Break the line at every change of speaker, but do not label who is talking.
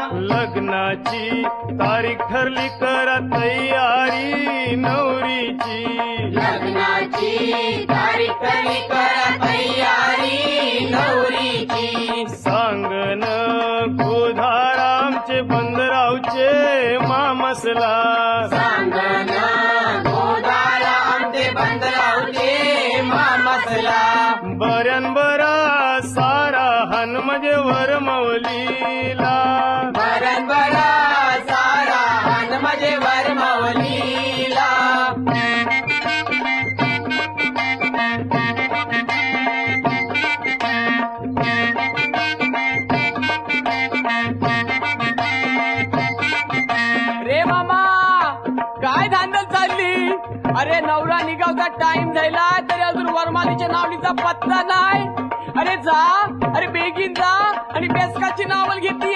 लग्नाची तारीख ठरली करा तयारी नवरीची
लग्नाची तारीख ठरली करा तयारी नवरीची
सांगन गोधारामचे बंदरावचे मामसला
सांगन गोदारा आमचे बंदरावचे मामसला
बऱ्यान बरा सारा हनुमजे वरमवलीला
बरन बरा सारा हन मजे वरमवलीला
रे मामा काय धांदल चालली? अरे नवरा निघावचा टाइम झाला तरी अजून वरमालीच्या नावलीचा पत्ता नाही. अरे जा, अरे बेगीन जा आणि बेसकाची नावल घेतली.